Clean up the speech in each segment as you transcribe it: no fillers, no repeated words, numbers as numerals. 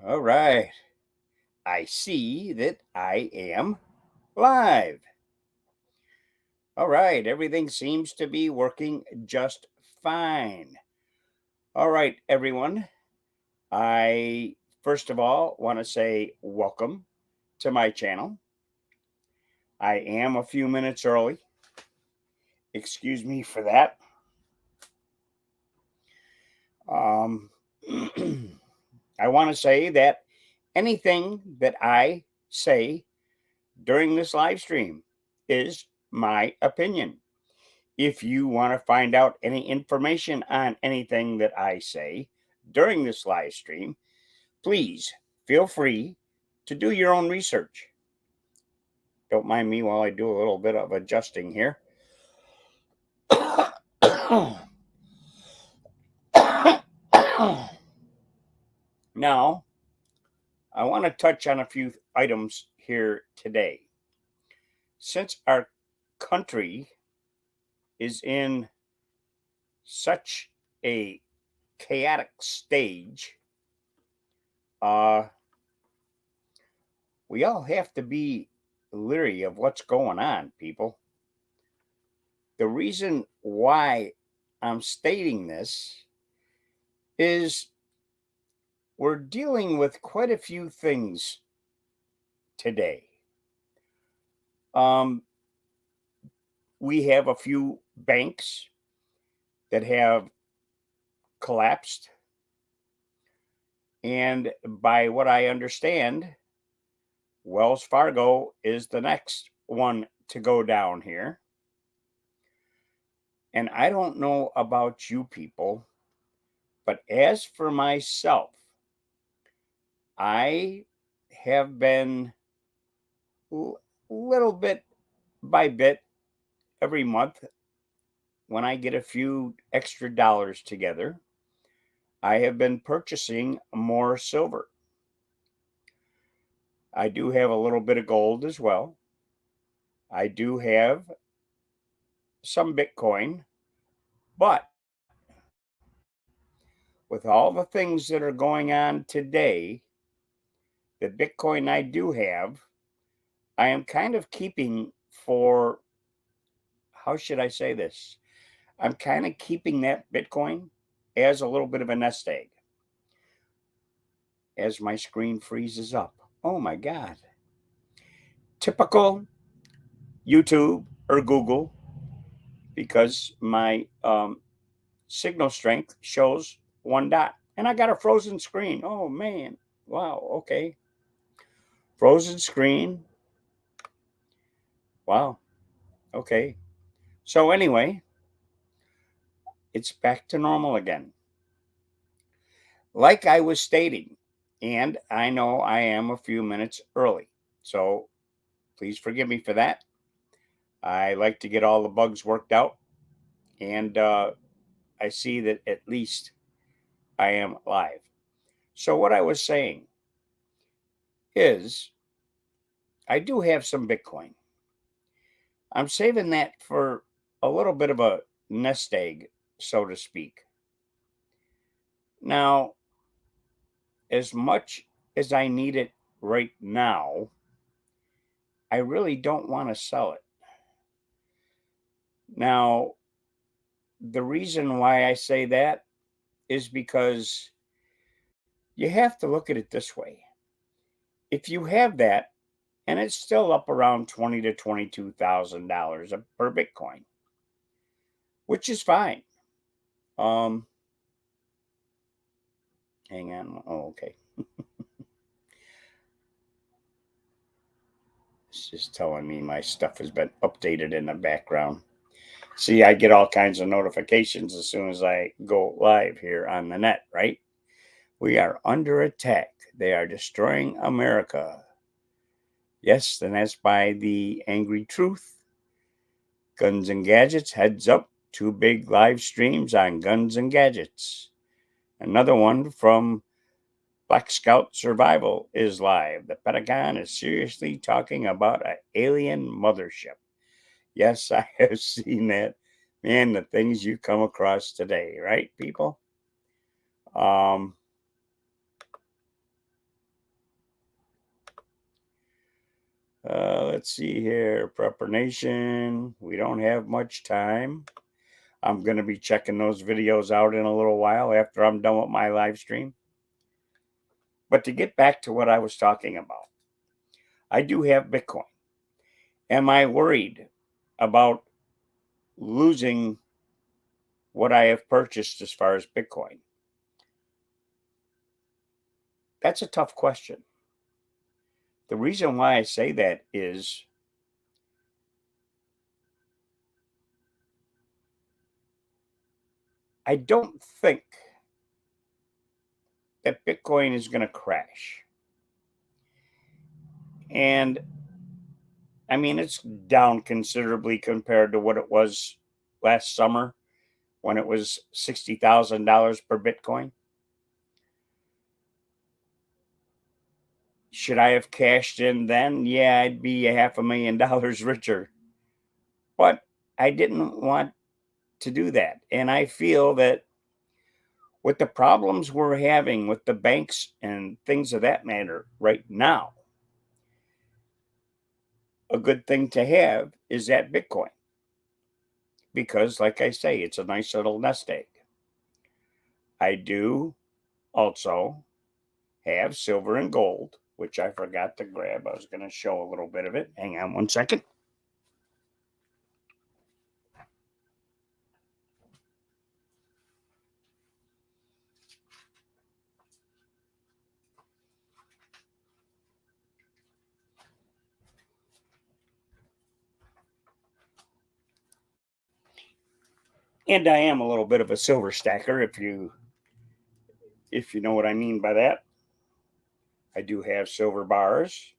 All right. I see that I am live. All right. Everything seems to be working just fine. All right, everyone. I first of all want to say welcome to my channel. I am a few minutes early. Excuse me for that. Um, I want to say that anything that I say during this live stream is my opinion. If you want to find out any information on anything that I say during this live stream, please feel free to do your own research. Don't mind me while I do a little bit of adjusting here. Now, I want to touch on a few items here today. Since our country is in such a chaotic stage, uh, we all have to be leery of what's going on, people. The reason why I'm stating this is we're dealing with quite a few things today. Um, we have a few banks that have collapsed. And by what I understand, Wells Fargo is the next one to go down here. And I don't know about you people, but as for myself, I have been little bit by bit every month when I get a few extra dollars together, I have been purchasing more silver. I do have a little bit of gold as well. I do have some Bitcoin, but with all the things that are going on today, the Bitcoin I do have, I am kind of keeping for, how should I say this? I'm kind of keeping that Bitcoin as a little bit of a nest egg. As my screen freezes up. Oh my God. Typical YouTube or Google because my signal strength shows one dot. And I got a frozen screen. Oh man. Wow. Okay. Frozen screen. Wow. Okay. So, anyway, it's back to normal again. Like I was stating, and I know I am a few minutes early. So, please forgive me for that. I like to get all the bugs worked out. And I see that at least I am live. So, what I was saying is, I do have some Bitcoin. I'm saving that for a little bit of a nest egg, so to speak. Now, as much as I need it right now, I really don't want to sell it. Now, the reason why I say that is because you have to look at it this way. If you have that, and it's still up around $20 to $22,000 per Bitcoin, which is fine. Um, hang on. Oh, okay. It's just telling me my stuff has been updated in the background. See, I get all kinds of notifications as soon as I go live here on the net, right? We are under attack. They are destroying America. Yes, and that's by the Angry Truth. Guns and Gadgets, heads up. 2 big live streams on guns and gadgets. Another one from Black Scout Survival is live. The Pentagon is seriously talking about an alien mothership. Yes, I have seen that. Man, the things you come across today, right, people? Um, Let's see here. Prepper Nation. We don't have much time. I'm going to be checking those videos out in a little while after I'm done with my live stream. But to get back to what I was talking about, I do have Bitcoin. Am I worried about losing what I have purchased as far as Bitcoin? That's a tough question. The reason why I say that is I don't think that Bitcoin is going to crash. And I mean, it's down considerably compared to what it was last summer when it was $60,000 per Bitcoin. Should I have cashed in then? Yeah, I'd be $500,000 richer. But I didn't want to do that. And I feel that with the problems we're having with the banks and things of that matter right now, a good thing to have is that Bitcoin. Because, like I say, it's a nice little nest egg. I do also have silver and gold, which I forgot to grab. I was going to show a little bit of it. Hang on one second. And I am a little bit of a silver stacker, if you know what I mean by that. I do have silver bars.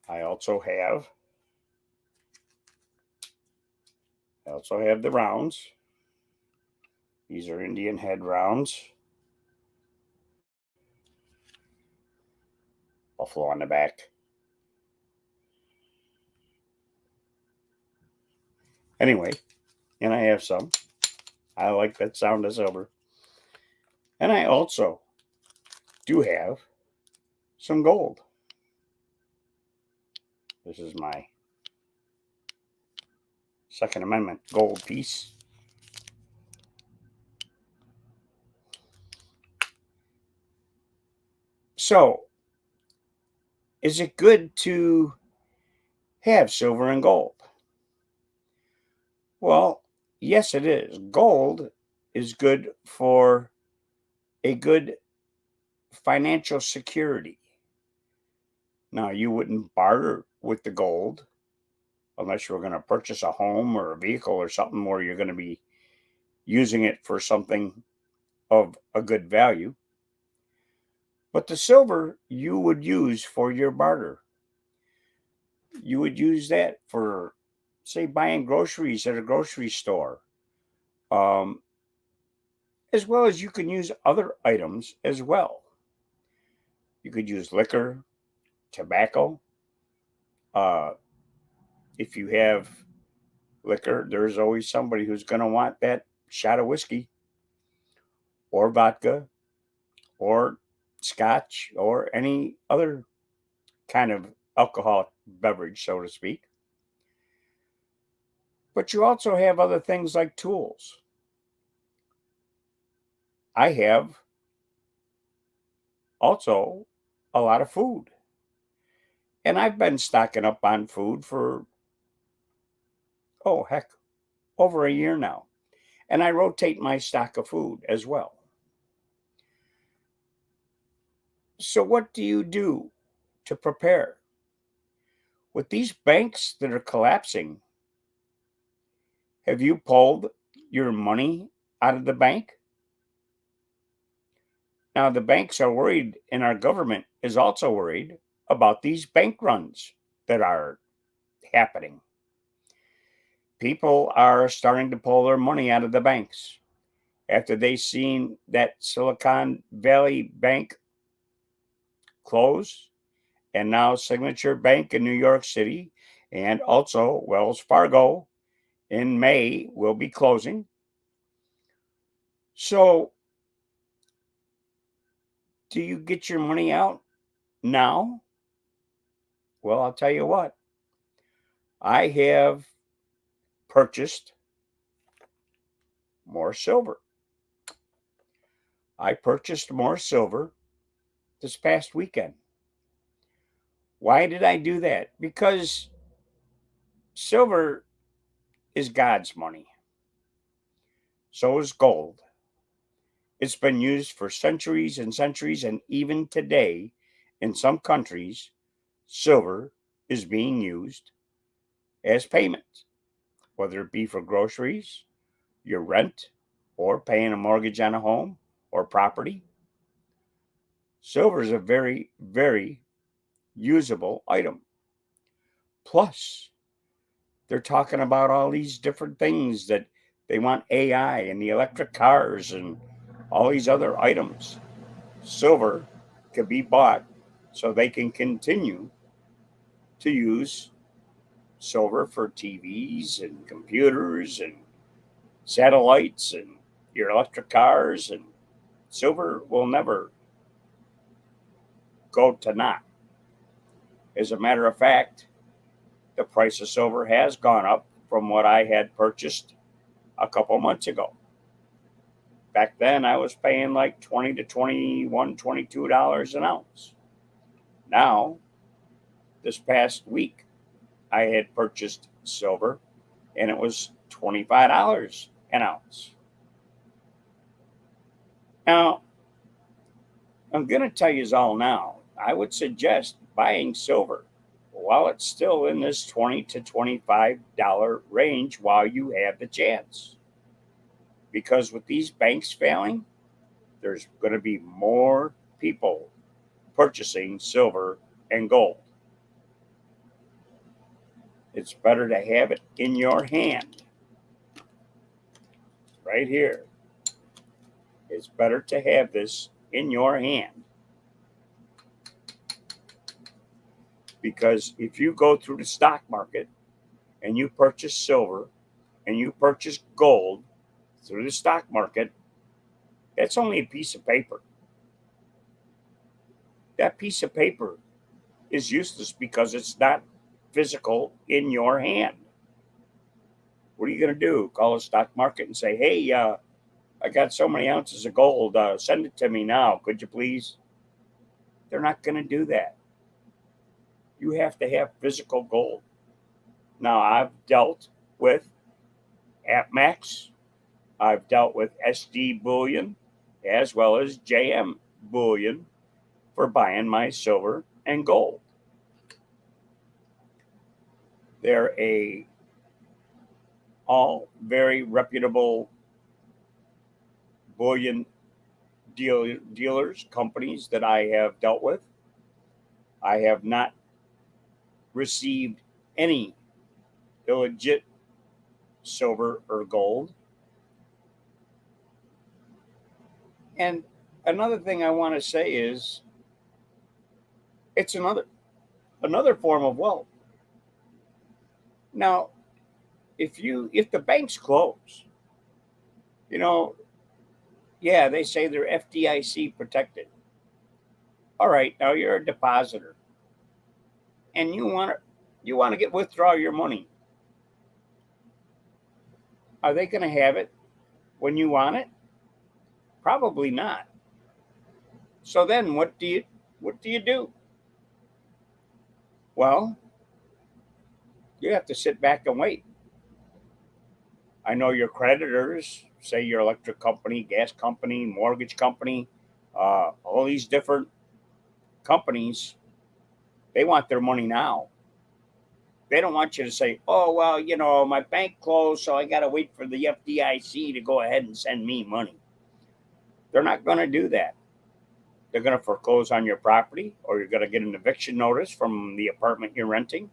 I also have the rounds. These are Indian head rounds. Buffalo on the back. Anyway, and I have some. I like that sound of silver. And I also do have some gold. This is my Second Amendment gold piece. So, is it good to have silver and gold? Well, yes, it is. Gold is good for a good financial security. Now, you wouldn't barter with the gold unless you were going to purchase a home or a vehicle or something where you're going to be using it for something of a good value. But the silver you would use for your barter. You would use that for, say, buying groceries at a grocery store. Um, as well as you can use other items as well. You could use liquor, tobacco. Uh, if you have liquor, there's always somebody who's going to want that shot of whiskey or vodka or scotch or any other kind of alcoholic beverage, so to speak. But you also have other things like tools. I have also a lot of food. And I've been stocking up on food for, oh, heck, over a year now. And I rotate my stock of food as well. So, what do you do to prepare? With these banks that are collapsing, have you pulled your money out of the bank? Now, the banks are worried, and our government is also worried about these bank runs that are happening. People are starting to pull their money out of the banks after they seen that Silicon Valley Bank close, and now Signature Bank in New York City and also Wells Fargo in May will be closing. So, do you get your money out? Now, well, I'll tell you what, I have purchased more silver. I purchased more silver this past weekend. Why did I do that? Because silver is God's money. So is gold. It's been used for centuries and centuries, and even today, in some countries, silver is being used as payment, whether it be for groceries, your rent, or paying a mortgage on a home or property. Silver is a very, very usable item. Plus, they're talking about all these different things that they want AI and the electric cars and all these other items. Silver could be bought so they can continue to use silver for TVs and computers and satellites and your electric cars, and silver will never go to naught. As a matter of fact, the price of silver has gone up from what I had purchased a couple months ago. Back then, I was paying like $20 to $21, $22 an ounce. Now, this past week, I had purchased silver and it was $25 an ounce. Now, I'm going to tell you all now, I would suggest buying silver while it's still in this $20 to $25 range while you have the chance. Because with these banks failing, there's going to be more people purchasing silver and gold. It's better to have it in your hand. Right here. It's better to have this in your hand. Because if you go through the stock market and you purchase silver and you purchase gold through the stock market, that's only a piece of paper. That piece of paper is useless because it's not physical in your hand. What are you going to do? Call the stock market and say, hey, I got so many ounces of gold. Send it to me now. Could you please? They're not going to do that. You have to have physical gold. Now, I've dealt with APMEX. I've dealt with SD Bullion as well as JM Bullion for buying my silver and gold. They're all very reputable bullion dealers, companies that I have dealt with. I have not received any illegit silver or gold. And another thing I want to say is it's another form of wealth. Now, if the banks close, you know, yeah, they say they're FDIC protected. All right, now you're a depositor and you want to get withdraw your money. Are they going to have it when you want it? Probably not. So then what do you do? Well, you have to sit back and wait. I know your creditors, say your electric company, gas company, mortgage company, all these different companies, they want their money now. They don't want you to say, oh, well, my bank closed, so I got to wait for the FDIC to go ahead and send me money. They're not going to do that. They're going to foreclose on your property, or you're going to get an eviction notice from the apartment you're renting,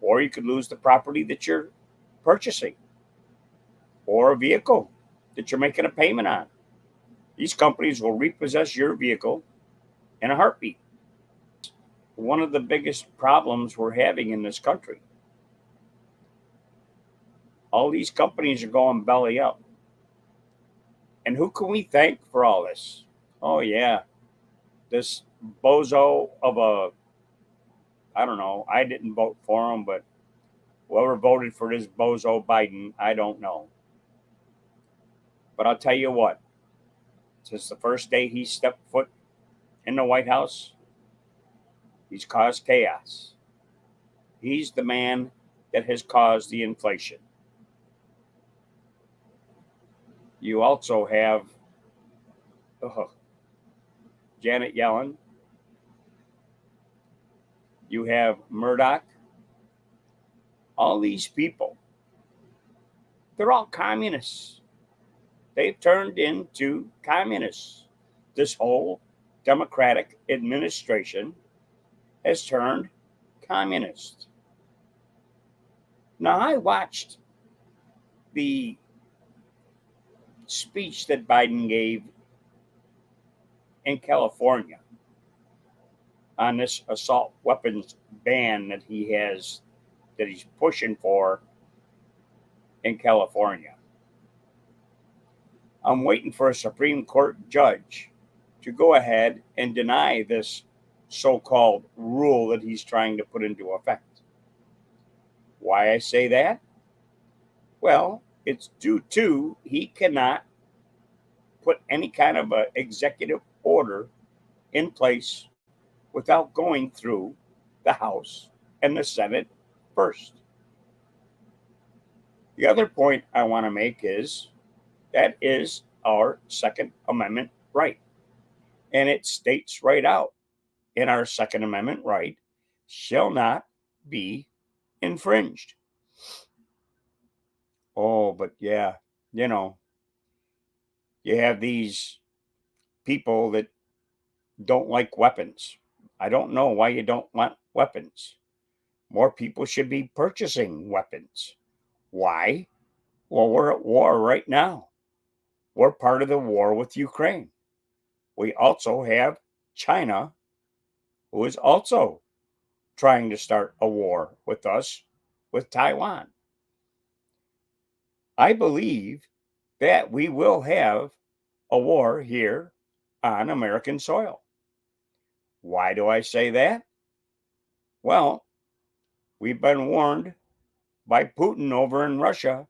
or you could lose the property that you're purchasing, or a vehicle that you're making a payment on. These companies will repossess your vehicle in a heartbeat. One of the biggest problems we're having in this country. All these companies are going belly up. And who can we thank for all this? Oh, yeah, this bozo of a, I don't know, I didn't vote for him, but whoever voted for this bozo Biden, I don't know. But I'll tell you what, since the first day he stepped foot in the White House, he's caused chaos. He's the man that has caused the inflation. You also have Janet Yellen. You have Murdoch. All these people, they're all communists. They've turned into communists. This whole Democratic administration has turned communist. Now, I watched the speech that Biden gave in California on this assault weapons ban that he's pushing for in California. I'm waiting for a Supreme Court judge to go ahead and deny this so-called rule that he's trying to put into effect. Why I say that? Well, it's due to he cannot put any kind of an executive order in place without going through the House and the Senate first. The other point I want to make is that is our Second Amendment right. And it states right out in our Second Amendment right shall not be infringed. Oh, but yeah, you have these people that don't like weapons. I don't know why you don't want weapons. More people should be purchasing weapons. Why? Well, we're at war right now. We're part of the war with Ukraine. We also have China, who is also trying to start a war with us, with Taiwan. I believe that we will have a war here on American soil. Why do I say that? Well, we've been warned by Putin over in Russia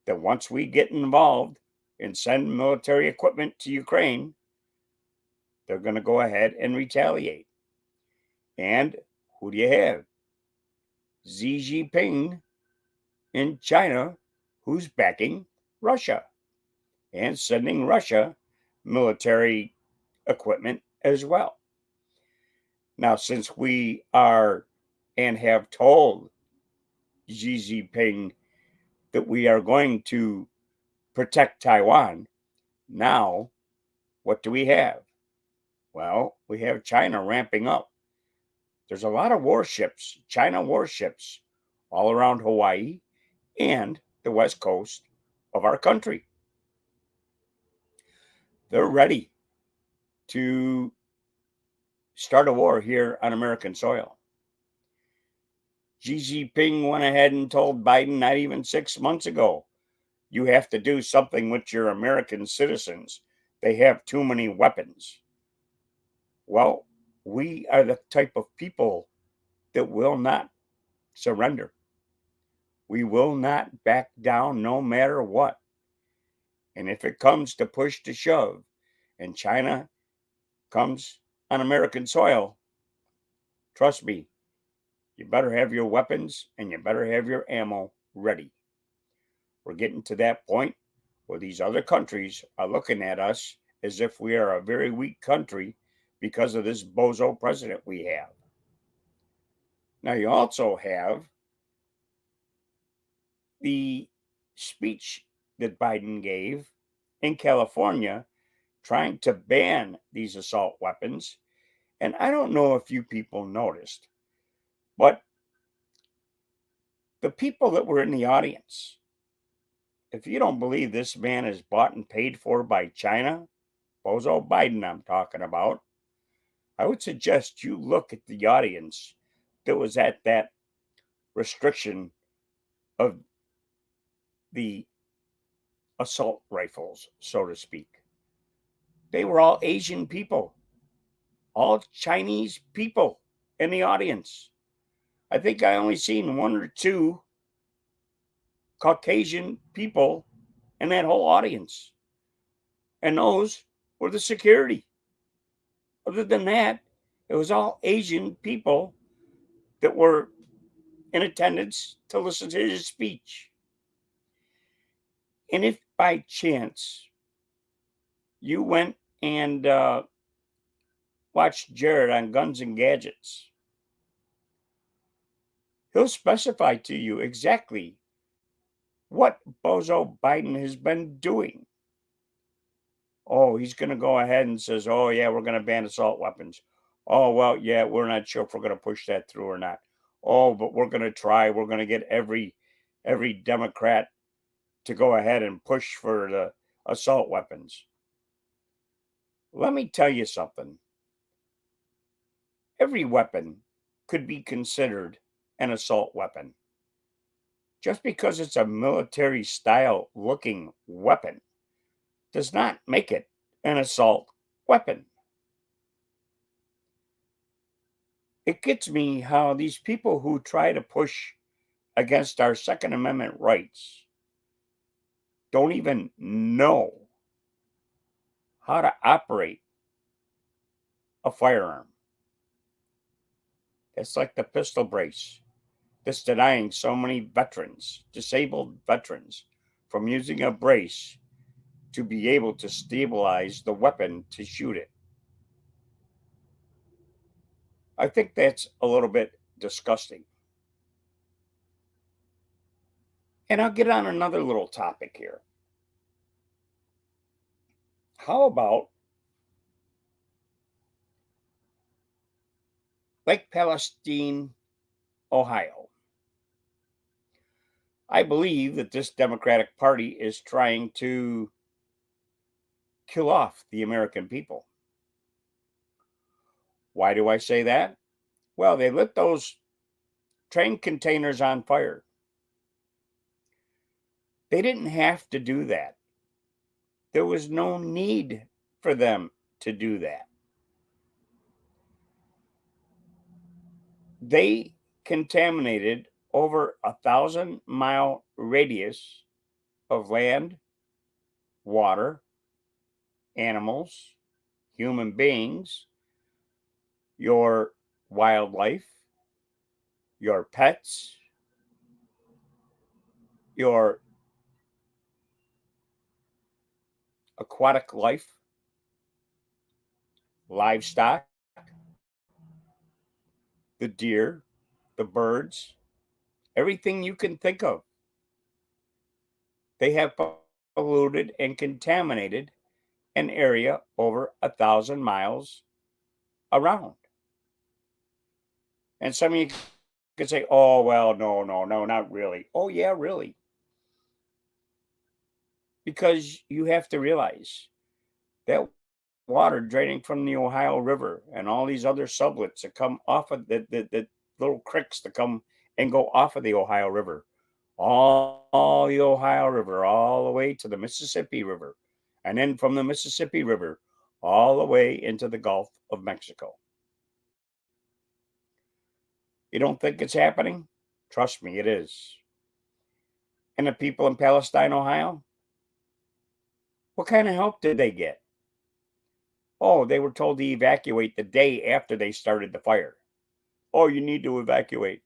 that once we get involved and send military equipment to Ukraine, they're going to go ahead and retaliate. And who do you have? Xi Jinping in China, who's backing Russia and sending Russia military equipment as well. Now, since we are and have told Xi Jinping that we are going to protect Taiwan, now what do we have? Well, we have China ramping up. There's a lot of warships, China warships, all around Hawaii and the west coast of our country. They're ready to start a war here on American soil. Xi Jinping went ahead and told Biden not even 6 months ago, you have to do something with your American citizens. They have too many weapons. Well, we are the type of people that will not surrender. We will not back down no matter what. And if it comes to push to shove and China comes on American soil, trust me, you better have your weapons and you better have your ammo ready. We're getting to that point where these other countries are looking at us as if we are a very weak country because of this bozo president we have. Now, you also have the speech that Biden gave in California trying to ban these assault weapons. And I don't know if you people noticed, but the people that were in the audience, if you don't believe this man is bought and paid for by China, Bozo Biden I'm talking about, I would suggest you look at the audience that was at that restriction of the assault rifles, so to speak. They were all Asian people, all Chinese people in the audience. I think I only seen one or two Caucasian people in that whole audience. And those were the security. Other than that, it was all Asian people that were in attendance to listen to his speech. And if by chance you went and watched Jared on Guns and Gadgets, he'll specify to you exactly what Bozo Biden has been doing. Oh, he's going to go ahead and says, oh, yeah, we're going to ban assault weapons. Oh, well, yeah, we're not sure if we're going to push that through or not. Oh, but we're going to try. We're going to get every Democrat to go ahead and push for the assault weapons. Let me tell you something. Every weapon could be considered an assault weapon. Just because it's a military style looking weapon does not make it an assault weapon. It gets me how these people who try to push against our Second Amendment rights don't even know how to operate a firearm. It's like the pistol brace that's denying so many veterans, disabled veterans, from using a brace to be able to stabilize the weapon to shoot it. I think that's a little bit disgusting. And I'll get on another little topic here. How about Lake Palestine, Ohio? I believe that this Democratic Party is trying to kill off the American people. Why do I say that? Well, they lit those train containers on fire. They didn't have to do that. There was no need for them to do that. They contaminated over 1,000-mile radius of land, water, animals, human beings, your wildlife, your pets, your aquatic life, livestock, the deer, the birds, everything you can think of. They have polluted and contaminated an area over 1,000 miles around. And some of you could say, oh, well, no, not really. Oh, yeah, really. Because you have to realize that water draining from the Ohio River and all these other sublets that come off of the little creeks that come and go off of the Ohio River, all the Ohio River, all the way to the Mississippi River, and then from the Mississippi River, all the way into the Gulf of Mexico. You don't think it's happening? Trust me, it is. And the people in Palestine, Ohio, what kind of help did they get? Oh, they were told to evacuate the day after they started the fire. Oh, you need to evacuate.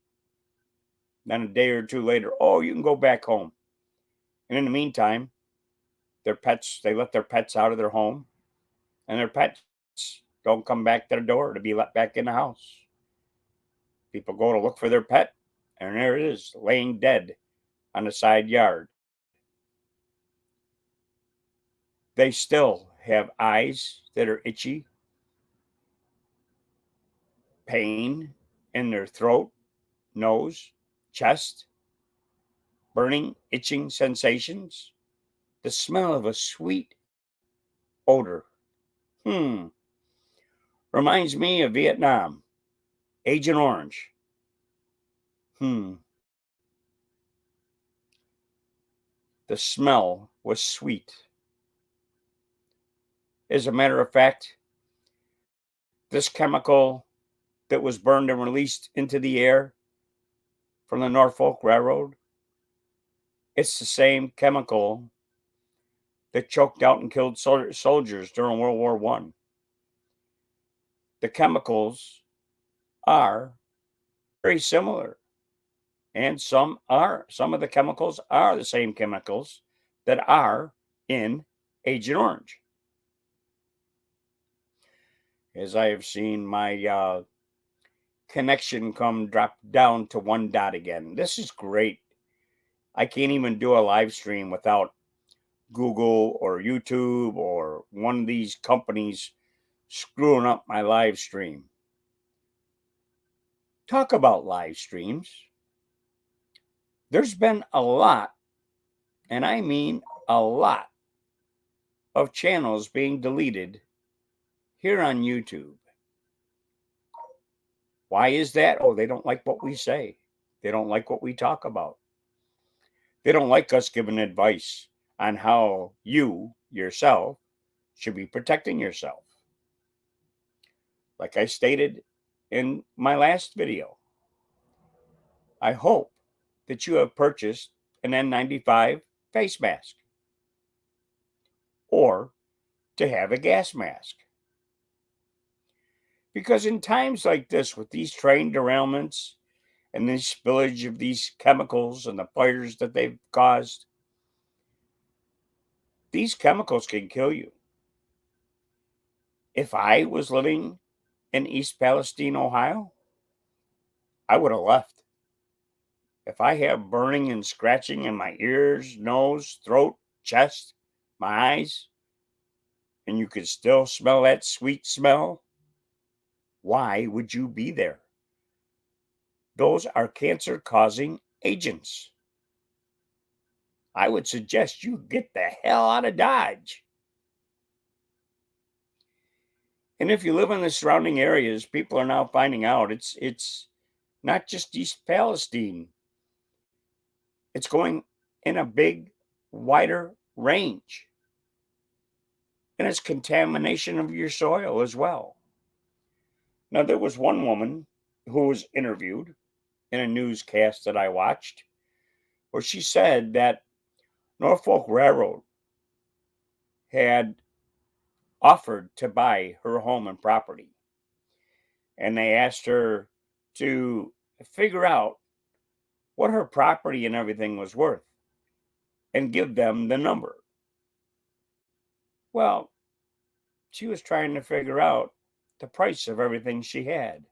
Then a day or two later, oh, you can go back home. And in the meantime, their pets, they let their pets out of their home, and their pets don't come back to their door to be let back in the house. People go to look for their pet, and there it is, laying dead on the side yard. They still have eyes that are itchy, pain in their throat, nose, chest, burning, itching sensations, the smell of a sweet odor. Reminds me of Vietnam, Agent Orange. The smell was sweet. As a matter of fact, This chemical that was burned and released into the air from the Norfolk Railroad, it's the same chemical that choked out and killed soldiers during World War I. The chemicals are very similar, and some of the chemicals are the same chemicals that are in Agent Orange. As I have seen my connection drop down to 1 dot again. This is great. I can't even do a live stream without Google or YouTube or one of these companies screwing up my live stream. Talk about live streams. There's been a lot, and I mean a lot, of channels being deleted here on YouTube. Why is that? Oh, they don't like what we say. They don't like what we talk about. They don't like us giving advice on how you, yourself, should be protecting yourself. Like I stated in my last video, I hope that you have purchased an N95 face mask or to have a gas mask. Because in times like this, with these train derailments and the spillage of these chemicals and the fires that they've caused, these chemicals can kill you. If I was living in East Palestine, Ohio, I would have left. If I have burning and scratching in my ears, nose, throat, chest, my eyes, and you could still smell that sweet smell, why would you be there? Those are cancer-causing agents. I would suggest you get the hell out of Dodge. And if you live in the surrounding areas, people are now finding out it's not just East Palestine. It's going in a big, wider range. And it's contamination of your soil as well. Now, there was one woman who was interviewed in a newscast that I watched where she said that Norfolk Railroad had offered to buy her home and property. And they asked her to figure out what her property and everything was worth and give them the number. Well, she was trying to figure out the price of everything she had.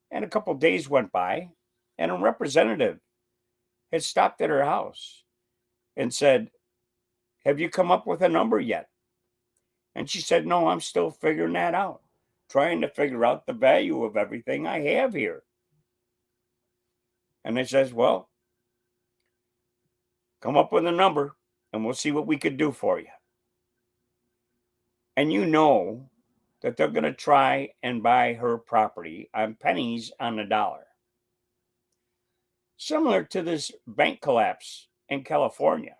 And a couple days went by, and a representative had stopped at her house and said, "Have you come up with a number yet?" And she said, "No, I'm still figuring that out, trying to figure out the value of everything I have here." And they says, "Well, come up with a number and we'll see what we could do for you." And you know that they're going to try and buy her property on pennies on the dollar. Similar to this bank collapse in California.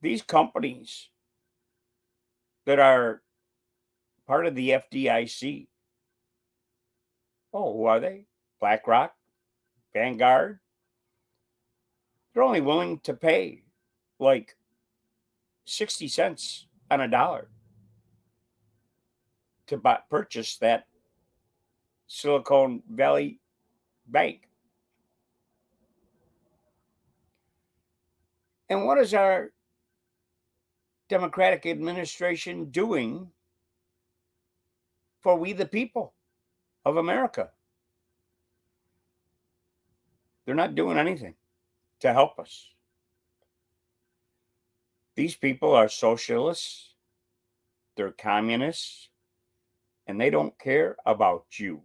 These companies that are part of the FDIC, oh, who are they? BlackRock, Vanguard. They're only willing to pay like 60 cents on a dollar to purchase that Silicon Valley Bank. And what is our Democratic administration doing for we the people of America? They're not doing anything to help us. These people are socialists, they're communists, and they don't care about you.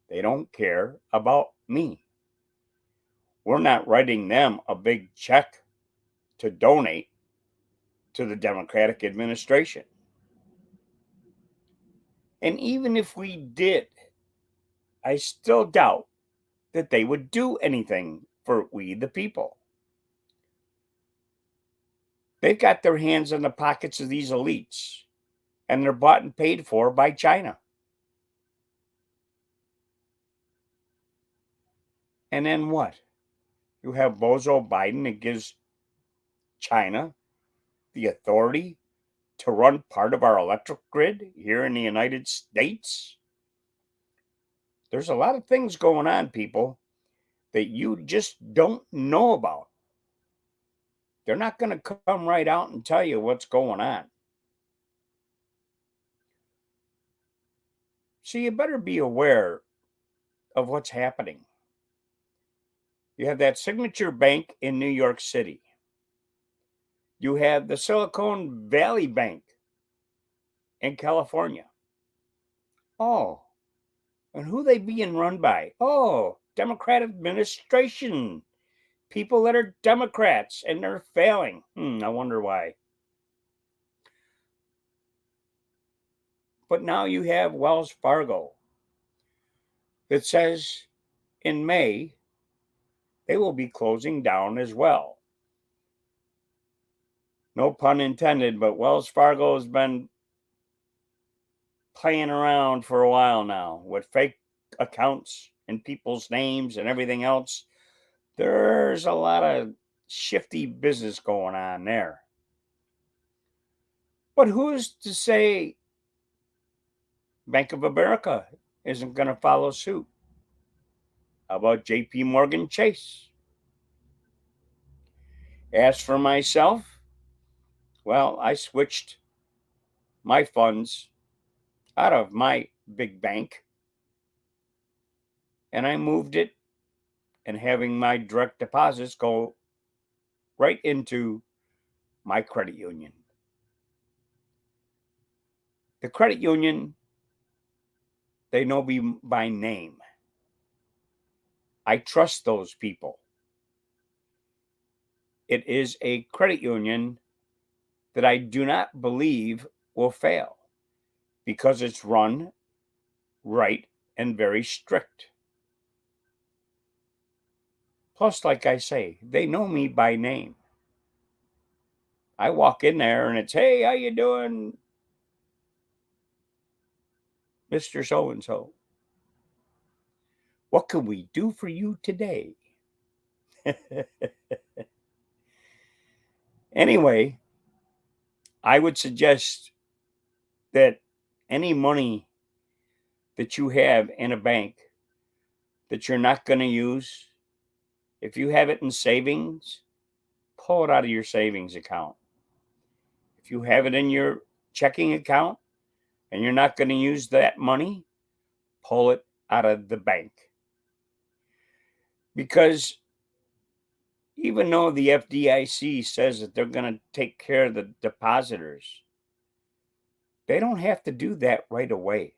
They don't care about me. We're not writing them a big check to donate to the Democratic administration. And even if we did, I still doubt that they would do anything for we the people. They've got their hands in the pockets of these elites, and they're bought and paid for by China. And then what? You have Bozo Biden that gives China the authority to run part of our electric grid here in the United States. There's a lot of things going on, people, that you just don't know about. They're not going to come right out and tell you what's going on. So you better be aware of what's happening. You have that Signature Bank in New York City. You have the Silicon Valley Bank in California. Oh, and who they being run by? Oh, Democrat administration. People that are Democrats and they're failing. I wonder why. But now you have Wells Fargo that says in May they will be closing down as well. No pun intended, but Wells Fargo has been playing around for a while now with fake accounts and people's names and everything else. There's a lot of shifty business going on there. But who's to say Bank of America isn't going to follow suit? How about JP Morgan Chase? As for myself, well, I switched my funds out of my big bank and I moved it and having my direct deposits go right into my credit union. The credit union, they know me by name. I trust those people. It is a credit union that I do not believe will fail because it's run right and very strict. Plus, like I say, they know me by name. I walk in there and it's, hey, how you doing, Mr. So-and-so? What can we do for you today? Anyway, I would suggest that any money that you have in a bank that you're not going to use, if you have it in savings, pull it out of your savings account. If you have it in your checking account and you're not going to use that money, pull it out of the bank. Because even though the FDIC says that they're going to take care of the depositors, they don't have to do that right away.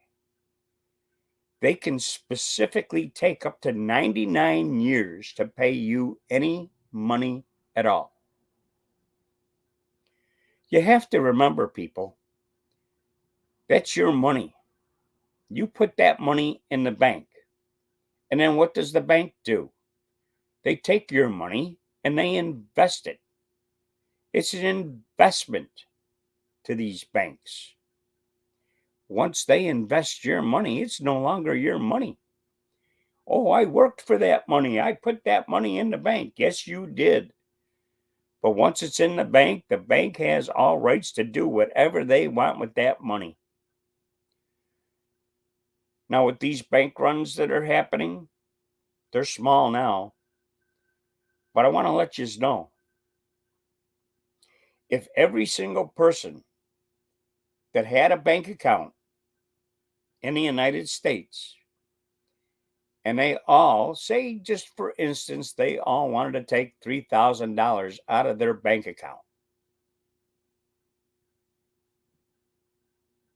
They can specifically take up to 99 years to pay you any money at all. You have to remember, people, that's your money. You put that money in the bank. And then what does the bank do? They take your money and they invest it. It's an investment to these banks. Once they invest your money, it's no longer your money. Oh, I worked for that money. I put that money in the bank. Yes, you did. But once it's in the bank has all rights to do whatever they want with that money. Now, with these bank runs that are happening, they're small now. But I want to let you know, if every single person that had a bank account in the United States, and they all, say just for instance, they all wanted to take $3,000 out of their bank account.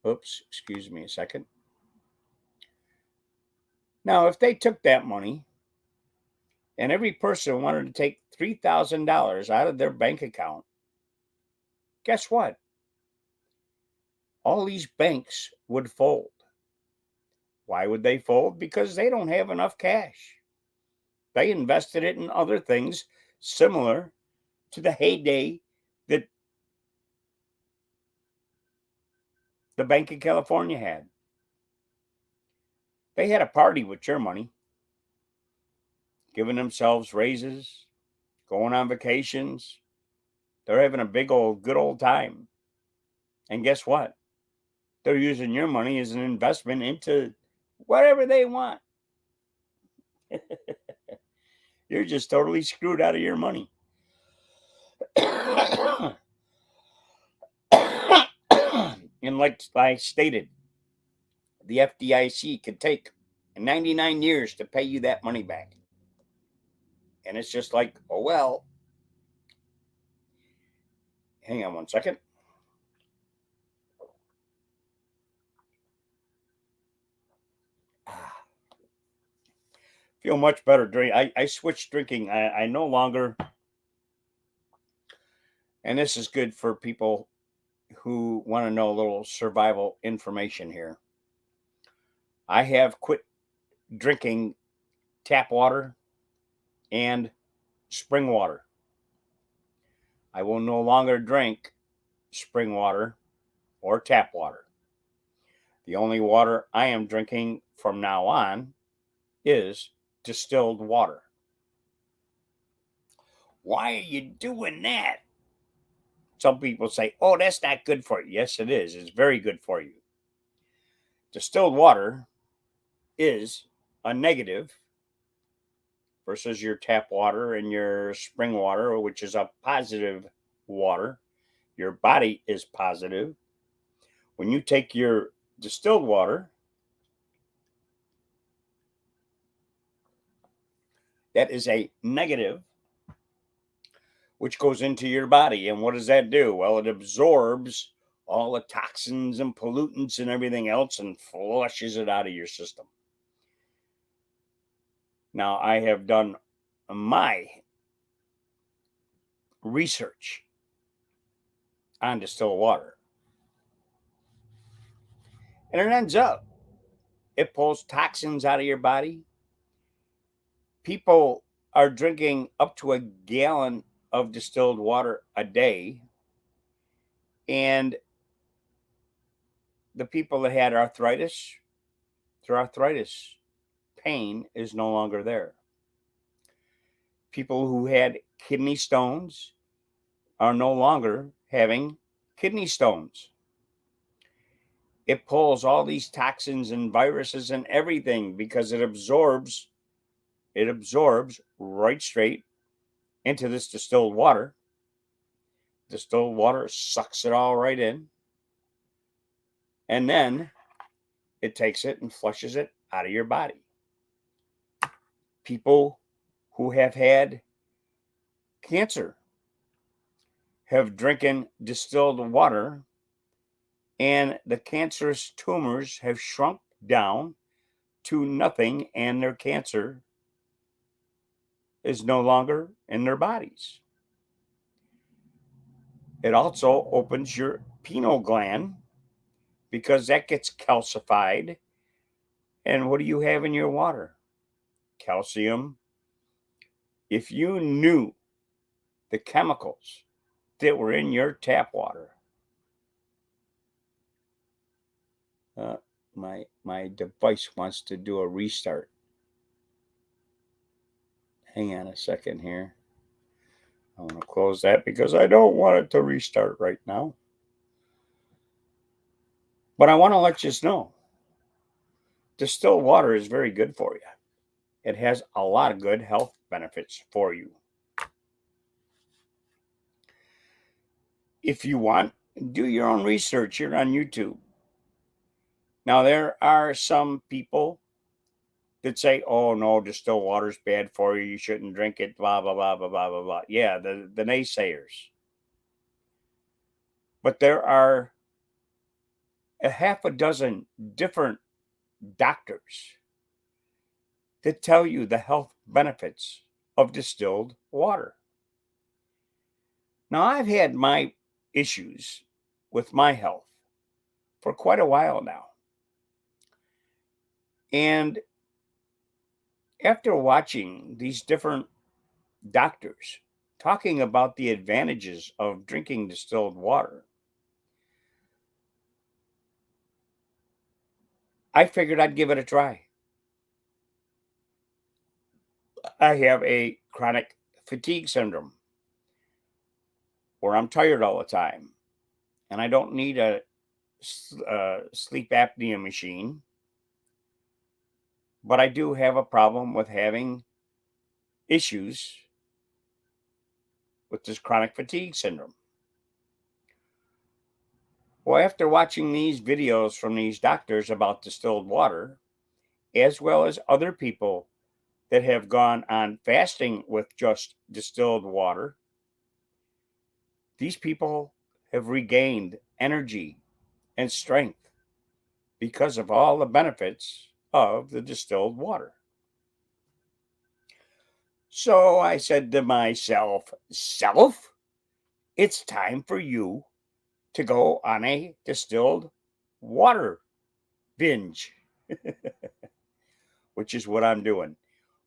Oops, excuse me a second. Now, if they took that money and every person wanted to take $3,000 out of their bank account, guess what? All these banks would fold. Why would they fold? Because they don't have enough cash. They invested it in other things similar to the heyday that the Bank of California had. They had a party with your money, giving themselves raises, going on vacations. They're having a big good old time. And guess what? They're using your money as an investment into whatever they want. You're just totally screwed out of your money. And like I stated, the FDIC could take 99 years to pay you that money back. And it's just like, oh, well, hang on one second. Feel much better. I switched drinking. I no longer, and this is good for people who want to know a little survival information here. I have quit drinking tap water and spring water. I will no longer drink spring water or tap water. The only water I am drinking from now on is distilled water. Why are you doing that? Some people say, oh, that's not good for you. Yes, it is. It's very good for you. Distilled water is a negative versus your tap water and your spring water, which is a positive water. Your body is positive. When you take your distilled water, that is a negative, which goes into your body. And what does that do? Well, it absorbs all the toxins and pollutants and everything else and flushes it out of your system. Now, I have done my research on distilled water. And it ends up, it pulls toxins out of your body. People are drinking up to a gallon of distilled water a day. And the people that had arthritis, their arthritis pain is no longer there. People who had kidney stones are no longer having kidney stones. It pulls all these toxins and viruses and everything because it absorbs right straight into this distilled water. Distilled water sucks it all right in. And then it takes it and flushes it out of your body. People who have had cancer have drinking distilled water, and the cancerous tumors have shrunk down to nothing, and their cancer is no longer in their bodies. It also opens your pineal gland because that gets calcified. And what do you have in your water? Calcium. If you knew the chemicals that were in your tap water, my device wants to do a restart. Hang on a second here. I want to close that because I don't want it to restart right now. But I want to let you know distilled water is very good for you. It has a lot of good health benefits for you. If you want, do your own research here on YouTube. Now, there are some people that say, oh, no, distilled water is bad for you. You shouldn't drink it, blah, blah, blah, blah, blah, blah, blah. Yeah, the naysayers. But there are a half a dozen different doctors that tell you the health benefits of distilled water. Now, I've had my issues with my health for quite a while now. And after watching these different doctors talking about the advantages of drinking distilled water, I figured I'd give it a try. I have a chronic fatigue syndrome where I'm tired all the time, and I don't need a sleep apnea machine, but I do have a problem with having issues with this chronic fatigue syndrome. Well, after watching these videos from these doctors about distilled water, as well as other people that have gone on fasting with just distilled water, these people have regained energy and strength because of all the benefits of the distilled water. So I said to myself, Self, it's time for you to go on a distilled water binge, which is what I'm doing.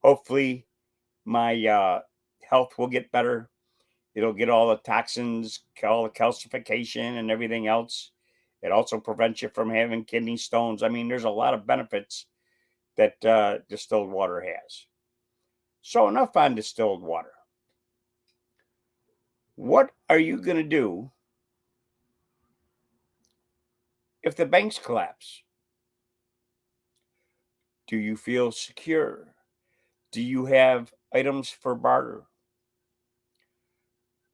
Hopefully, my health will get better. It'll get all the toxins, all the calcification, and everything else. It also prevents you from having kidney stones. I mean, there's a lot of benefits that distilled water has. So, enough on distilled water. What are you going to do if the banks collapse? Do you feel secure? Do you have items for barter?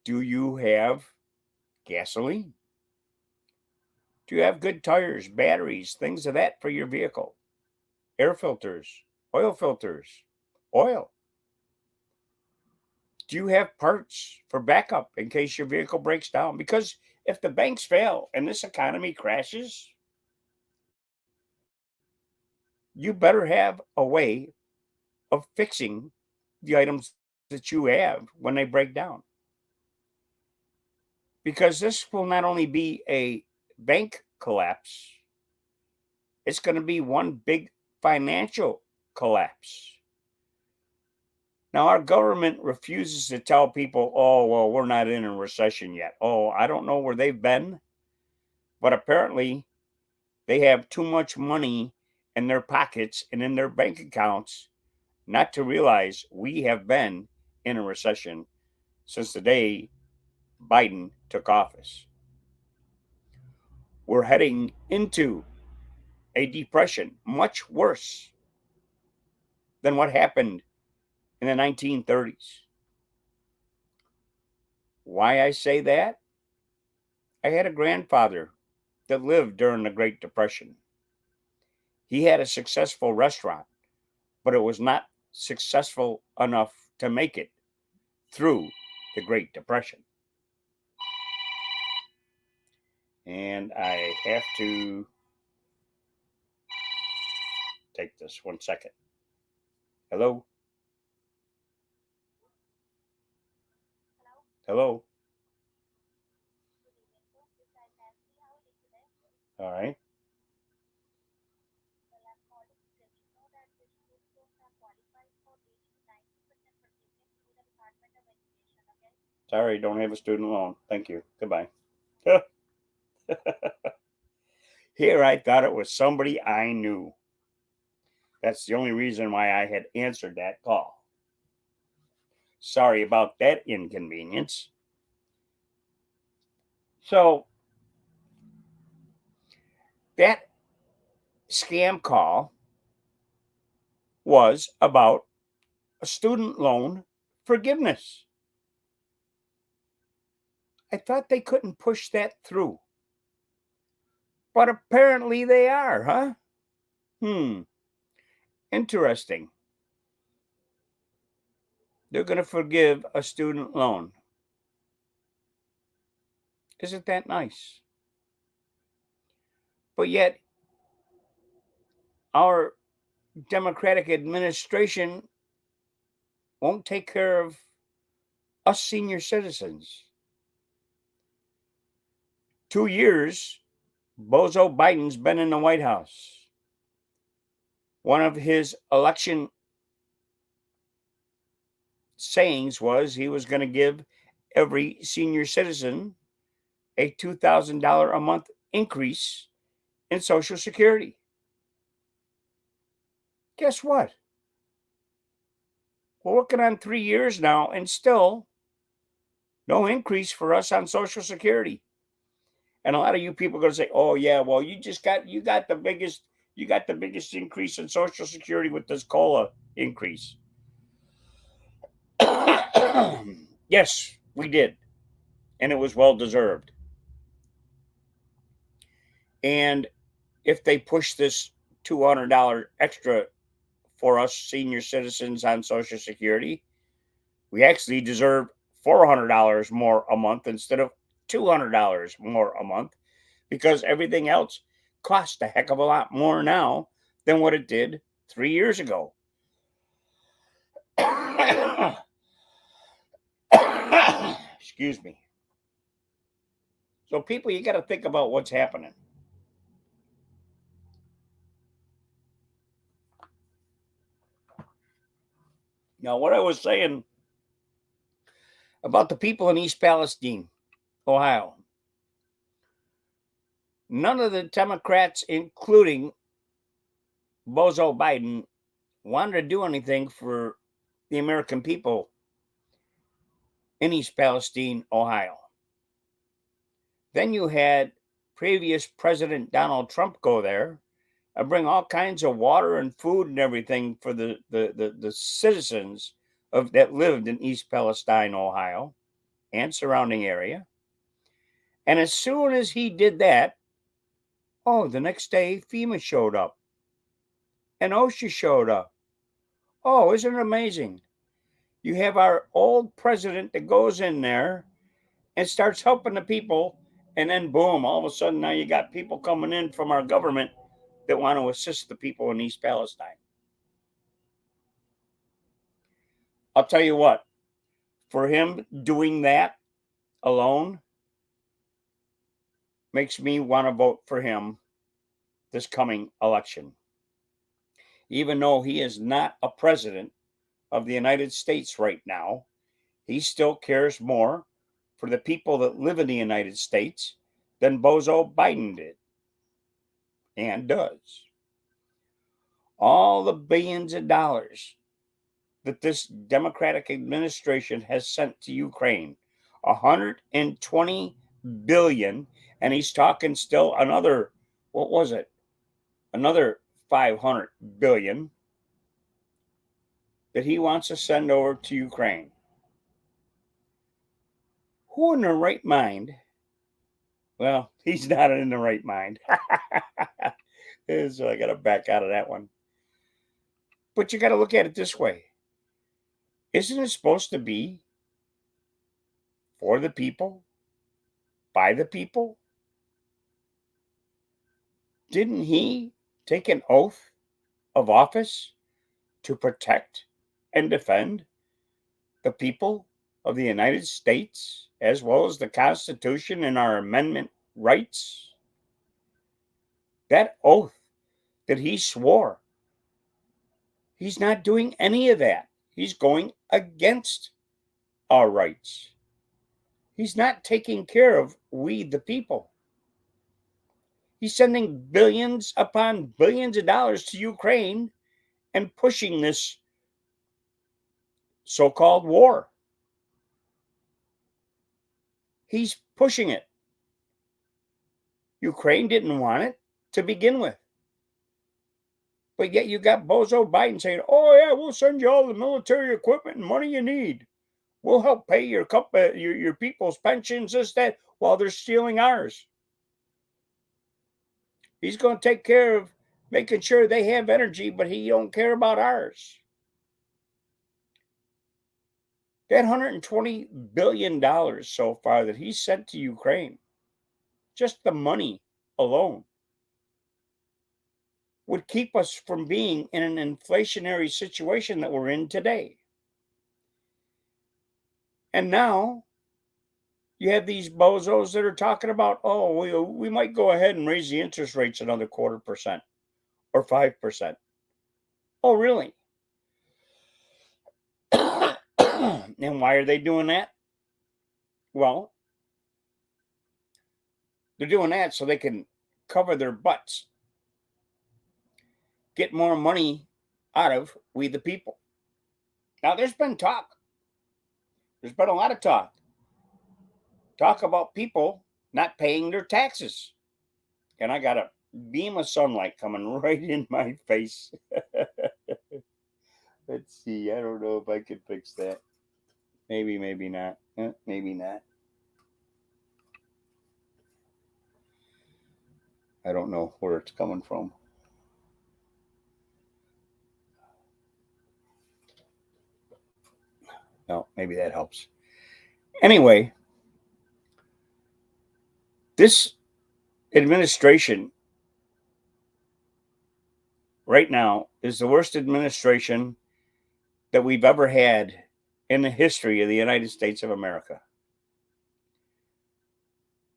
Do you have gasoline? Do you have good tires, batteries, things of that for your vehicle? Air filters, oil. Do you have parts for backup in case your vehicle breaks down? Because if the banks fail and this economy crashes, you better have a way of fixing the items that you have when they break down. Because this will not only be a bank collapse, it's going to be one big financial collapse. Now, our government refuses to tell people, oh, well, we're not in a recession yet. Oh, I don't know where they've been, but apparently they have too much money in their pockets and in their bank accounts not to realize we have been in a recession since the day Biden took office. We're heading into a depression much worse than what happened in the 1930s. Why I say that? I had a grandfather that lived during the Great Depression. He had a successful restaurant, but it was not successful enough to make it through the Great Depression. And I have to take this 1 second. Hello? Hello? All right. Sorry, don't have a student loan. Thank you. Goodbye. Here I thought it was somebody I knew. That's the only reason why I had answered that call. Sorry about that inconvenience. So, that scam call was about a student loan forgiveness. I thought they couldn't push that through. But apparently they are, huh? Interesting. They're going to forgive a student loan. Isn't that nice? But yet, our Democratic administration won't take care of us senior citizens. 2 years, Bozo Biden's been in the White House. One of his election sayings was he was going to give every senior citizen a $2,000 a month increase in Social Security. Guess what? We're working on 3 years now and still no increase for us on Social Security. And a lot of you people are going to say, "Oh yeah, well you got the biggest increase in Social Security with this COLA increase." Yes, we did, and it was well deserved. And if they push this $200 extra for us senior citizens on Social Security, we actually deserve $400 more a month instead of $200 more a month, because everything else costs a heck of a lot more now than what it did 3 years ago. Excuse me. So, people, you got to think about what's happening. Now, what I was saying about the people in East Palestine, Ohio, none of the Democrats, including Bozo Biden, wanted to do anything for the American people in East Palestine, Ohio. Then you had previous President Donald Trump go there and bring all kinds of water and food and everything for the citizens that lived in East Palestine, Ohio, and surrounding area. And as soon as he did that, oh, the next day FEMA showed up and OSHA showed up. Oh, isn't it amazing? You have our old president that goes in there and starts helping the people, and then boom, all of a sudden now you got people coming in from our government that want to assist the people in East Palestine. I'll tell you what, for him doing that alone makes me want to vote for him this coming election. Even though he is not a president of the United States right now, he still cares more for the people that live in the United States than Bozo Biden did and does. All the billions of dollars that this Democratic administration has sent to Ukraine, 120 billion, and he's talking still another, what was it? Another 500 billion that he wants to send over to Ukraine. Who in their right mind? Well, he's not in the right mind. So I got to back out of that one. But you got to look at it this way. Isn't it supposed to be for the people, by the people? Didn't he take an oath of office to protect and defend the people of the United States, as well as the Constitution and our amendment rights? That oath that he swore, he's not doing any of that. He's going against our rights. He's not taking care of we, the people. He's sending billions upon billions of dollars to Ukraine and pushing this so-called war. He's pushing it. Ukraine didn't want it to begin with. But yet you got Bozo Biden saying, "Oh yeah, we'll send you all the military equipment and money you need. We'll help pay your people's pensions, this, that," while they're stealing ours. He's going to take care of making sure they have energy, but he don't care about ours. That $120 billion so far that he sent to Ukraine, just the money alone, would keep us from being in an inflationary situation that we're in today. And now you have these bozos that are talking about, oh, we might go ahead and raise the interest rates another 0.25% or 5%. Oh, really? And why are they doing that? Well, they're doing that so they can cover their butts, get more money out of we the people. Now, there's been talk. There's been a lot of talk. Talk about people not paying their taxes. And I got a beam of sunlight coming right in my face. Let's see. I don't know if I could fix that. Maybe, maybe not. Maybe not. I don't know where it's coming from. No, maybe that helps. Anyway, this administration right now is the worst administration that we've ever had in the history of the United States of America.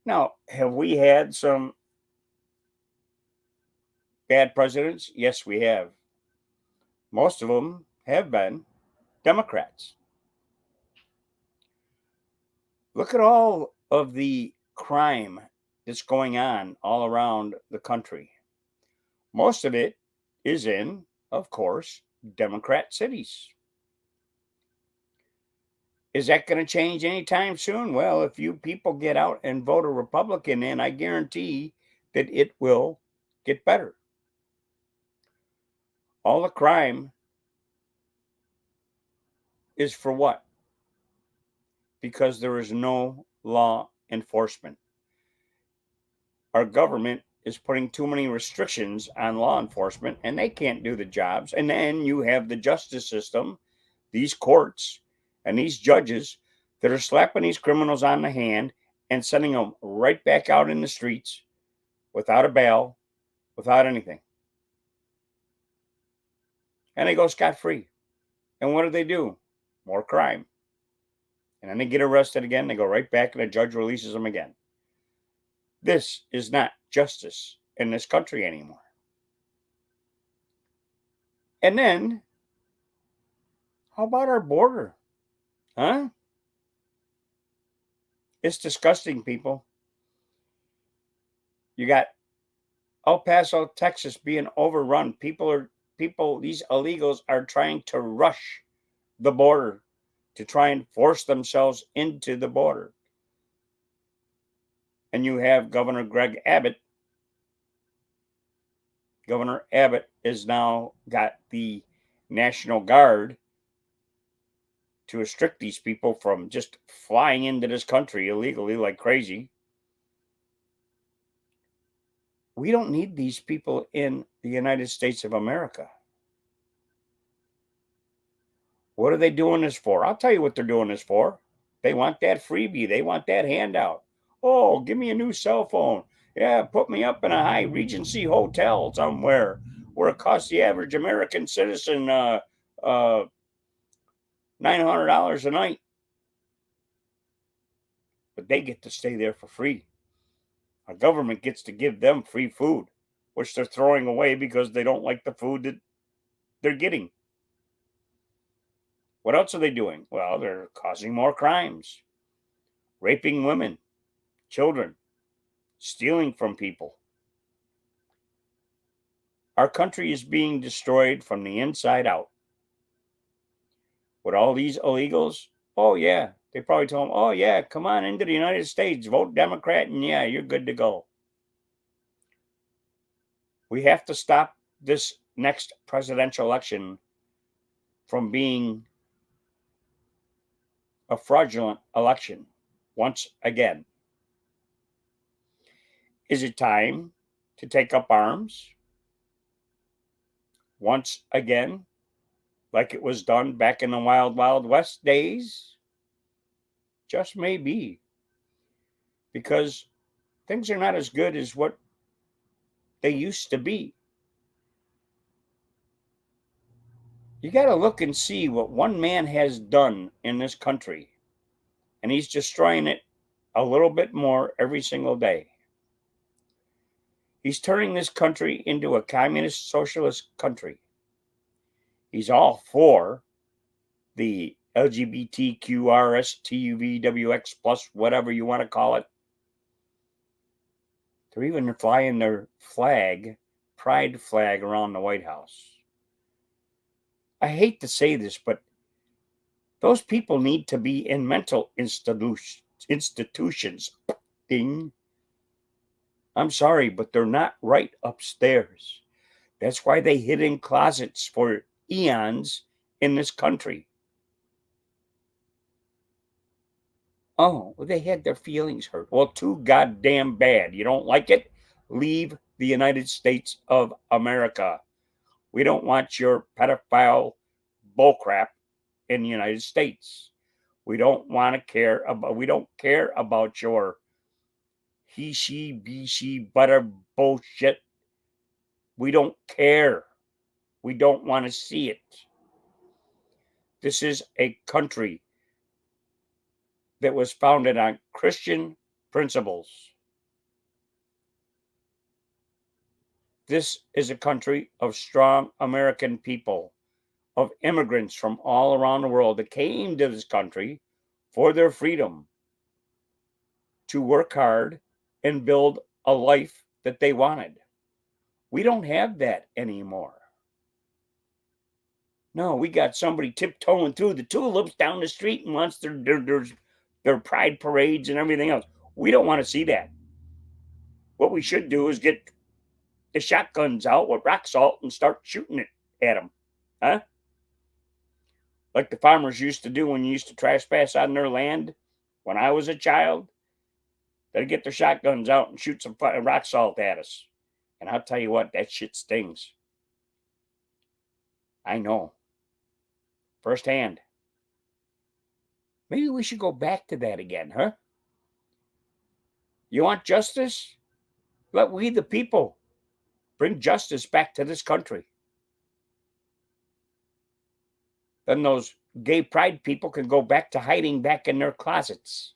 Now, have we had some bad presidents? Yes, we have. Most of them have been Democrats. Look at all of the crime that's going on all around the country. Most of it is in, of course, Democrat cities. Is that going to change anytime soon? Well, if you people get out and vote a Republican in, I guarantee that it will get better. All the crime is for what? Because there is no law enforcement. Our government is putting too many restrictions on law enforcement and they can't do the jobs. And then you have the justice system, these courts, and these judges that are slapping these criminals on the hand and sending them right back out in the streets without a bail, without anything. And they go scot-free. And what do? More crime. And then they get arrested again. They go right back and the judge releases them again. This is not justice in this country anymore. And then, how about our border? Huh? It's disgusting, people. You got El Paso, Texas being overrun. These illegals are trying to rush the border to try and force themselves into the border. And you have Governor Greg Abbott. Governor Abbott has now got the National Guard to restrict these people from just flying into this country illegally like crazy. We don't need these people in the United States of America. What are they doing this for? I'll tell you what they're doing this for. They want that freebie. They want that handout. Oh, give me a new cell phone. Yeah, put me up in a high Regency hotel somewhere where it costs the average American citizen $900 a night. But they get to stay there for free. Our government gets to give them free food, which they're throwing away because they don't like the food that they're getting. What else are they doing? Well, they're causing more crimes, raping women, children, stealing from people. Our country is being destroyed from the inside out. With all these illegals, oh yeah, they probably told them, oh yeah, come on into the United States, vote Democrat, and yeah, you're good to go. We have to stop this next presidential election from being a fraudulent election once again. Is it time to take up arms once again, like it was done back in the Wild Wild West days? Just maybe. Because things are not as good as what they used to be. You got to look and see what one man has done in this country, and he's destroying it a little bit more every single day. He's turning this country into a communist socialist country. He's all for the LGBTQRSTUVWX plus, whatever you want to call it. They're even flying their flag, pride flag, around the White House. I hate to say this, but those people need to be in mental institutions. Ding. I'm sorry, but they're not right upstairs. That's why they hid in closets for eons in this country. Oh, well, they had their feelings hurt. Well, too goddamn bad. You don't like it? Leave the United States of America. We don't want your pedophile bullcrap in the United States. We don't care about your he, she, be, she, butter bullshit. We don't care. We don't want to see it. This is a country that was founded on Christian principles. This is a country of strong American people, of immigrants from all around the world that came to this country for their freedom to work hard and build a life that they wanted. We don't have that anymore. No, we got somebody tiptoeing through the tulips down the street and wants their pride parades and everything else. We don't want to see that. What we should do is get the shotguns out with rock salt and start shooting it at them. Huh? Like the farmers used to do when you used to trespass on their land when I was a child. They'd get their shotguns out and shoot some rock salt at us. And I'll tell you what, that shit stings. I know. Firsthand. Maybe we should go back to that again, huh? You want justice? Let we, the people, bring justice back to this country. Then those gay pride people can go back to hiding back in their closets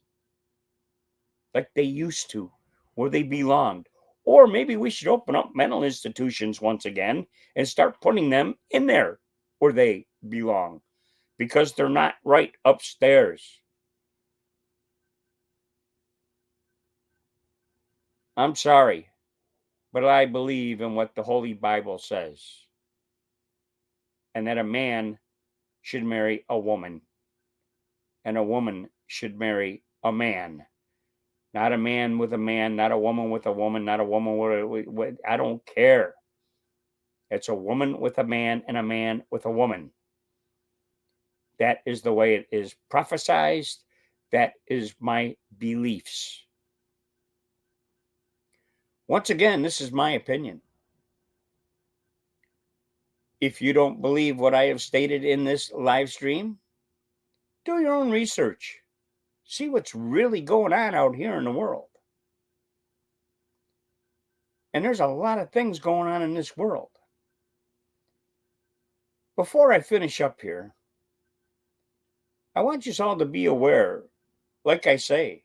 like they used to, where they belonged. Or maybe we should open up mental institutions once again and start putting them in there where they belong because they're not right upstairs. I'm sorry, but I believe in what the Holy Bible says, and that a man should marry a woman, and a woman should marry a man. Not a man with a man, not a woman with a woman, not a woman with I don't care. It's a woman with a man and a man with a woman. That is the way it is prophesied. That is my beliefs. Once again, this is my opinion. If you don't believe what I have stated in this live stream, do your own research. See what's really going on out here in the world. And there's a lot of things going on in this world. Before I finish up here, I want you all to be aware, like I say,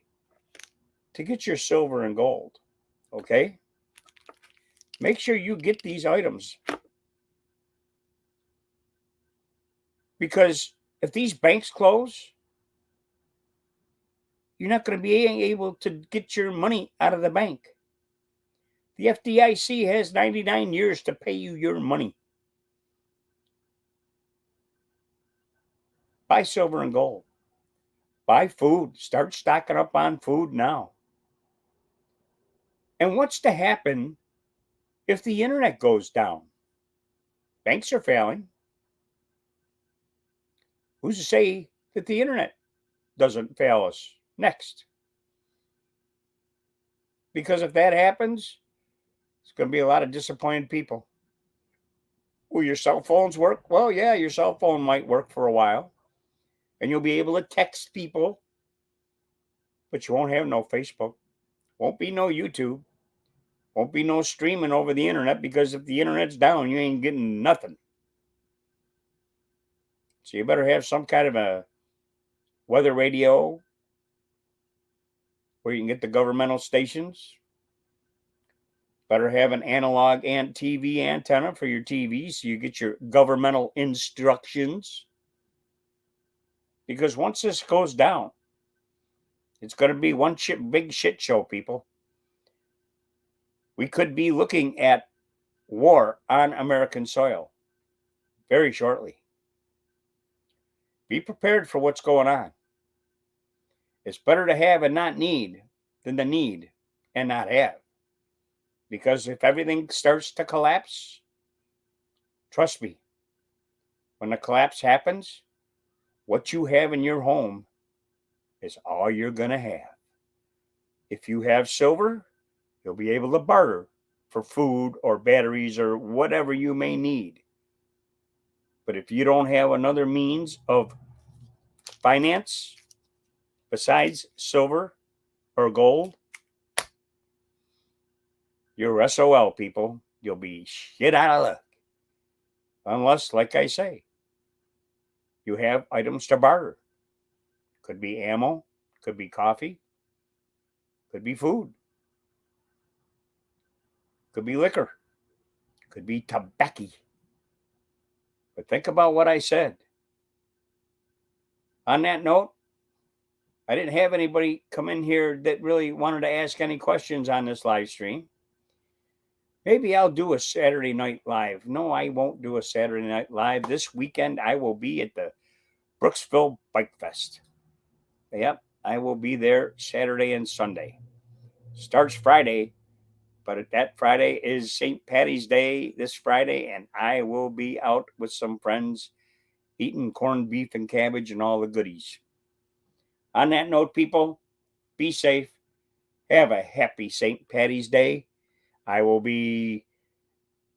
to get your silver and gold, okay? Make sure you get these items. Because if these banks close, you're not going to be able to get your money out of the bank. The FDIC has 99 years to pay you your money. Buy silver and gold. Buy food. Start stocking up on food now. And what's to happen if the internet goes down? Banks are failing. Who's to say that the internet doesn't fail us next? Because if that happens, it's going to be a lot of disappointed people. Will your cell phones work? Well, yeah, your cell phone might work for a while. And you'll be able to text people. But you won't have no Facebook. Won't be no YouTube. Won't be no streaming over the internet, because if the internet's down, you ain't getting nothing. So you better have some kind of a weather radio where you can get the governmental stations. Better have an analog and TV antenna for your TV so you get your governmental instructions. Because once this goes down, it's going to be one big shit show, people. We could be looking at war on American soil very shortly. Be prepared for what's going on. It's better to have and not need than to need and not have. Because if everything starts to collapse, trust me, when the collapse happens, what you have in your home is all you're going to have. If you have silver, you'll be able to barter for food or batteries or whatever you may need. But if you don't have another means of finance besides silver or gold, you're SOL, people. You'll be shit out of luck. Unless, like I say, you have items to barter. Could be ammo, could be coffee, could be food, could be liquor, could be tobacco. But think about what I said. On that note, I didn't have anybody come in here that really wanted to ask any questions on this live stream. Maybe I'll do a Saturday night live. No, I won't do a Saturday night live. This weekend, I will be at the Brooksville Bike Fest. Yep, I will be there Saturday and Sunday. Starts Friday, but that Friday is St. Patty's Day this Friday, and I will be out with some friends eating corned beef and cabbage and all the goodies. On that note, people, be safe. Have a happy St. Patty's Day. I will be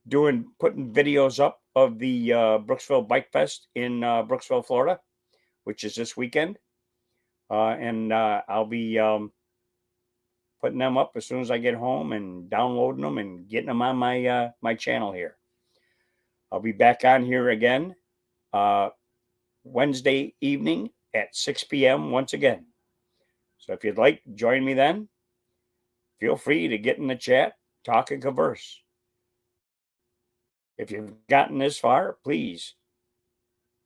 putting videos up of the Brooksville Bike Fest in Brooksville, Florida, which is this weekend. And I'll be putting them up as soon as I get home and downloading them and getting them on my my channel here. I'll be back on here again Wednesday evening at 6 p.m. once again. So if you'd like, join me then. Feel free to get in the chat, talk and converse. If you've gotten this far, please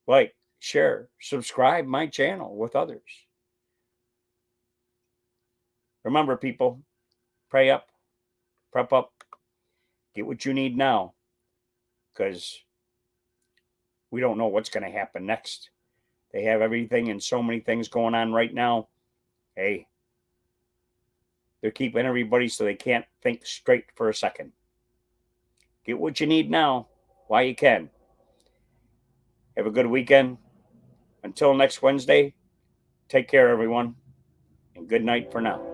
like, share, subscribe my channel with others. Remember, people, pray up, prep up, get what you need now, because we don't know what's going to happen next. They have everything and so many things going on right now. Hey, they're keeping everybody so they can't think straight for a second. Get what you need now while you can. Have a good weekend. Until next Wednesday, take care, everyone, and good night for now.